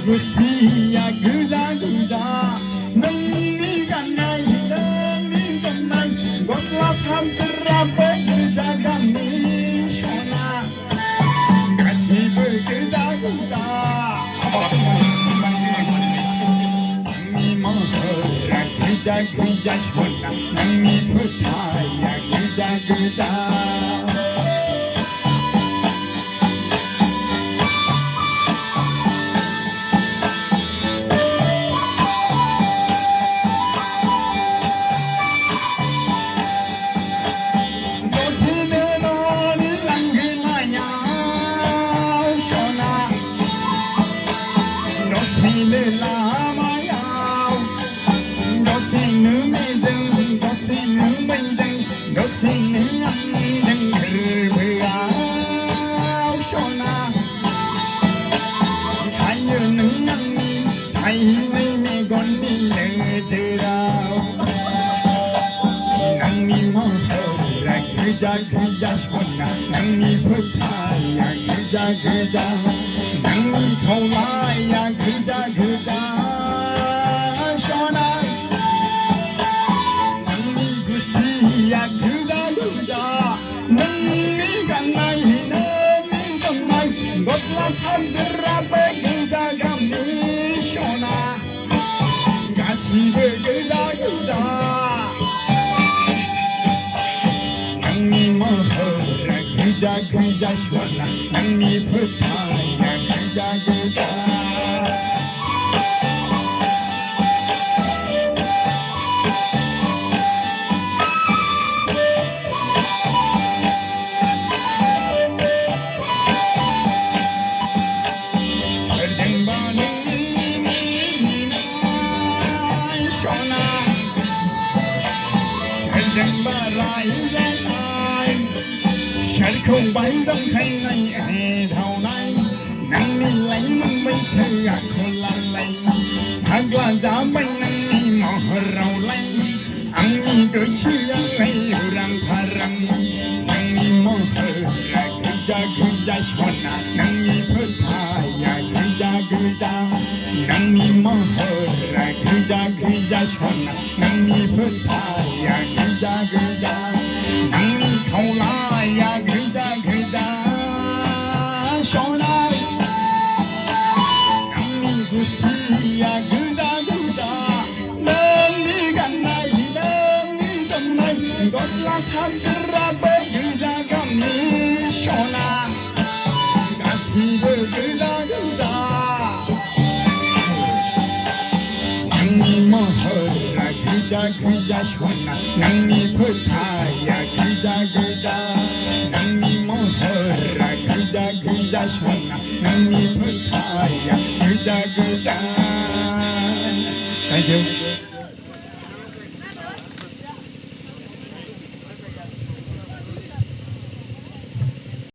Gustiya guza guza nangni ganai nangni jannai goslas hamdra guza gani shona gasibu guza guza nangni mohra guza guza shona nangni putaya guza guza Guja shona nangni putaya guja guja nangni kaulaya guja guja shona nangni gustiya guja guja nangni ganai nangni ganai goslas hamdra guja gamni shona gasibe guja guja guja guja shona nangni putaya guja guja không bay đông khay này hè thầu này nắng mi lấy măng bay sơi gạt khô lan lay thang là giá bay nắng mi mò rau lay ăn mi cứ chi ăn lay răng pha răng nắng mi mò ra cứ ja shona nắng mi phơi ya cứ ja nắng mi mò ra cứ ja shona nắng mi phơi ya cứ ja nắng mi khâu la ya shona nangni gustiya guza guza nangni ganai nangni jannai goslas hamdra guza gamni shona gasibu guza guza nangni mohra guza guza shona nangni putaya guza guza nangni mohra guja shona nangni putaya guja guja. Thank you.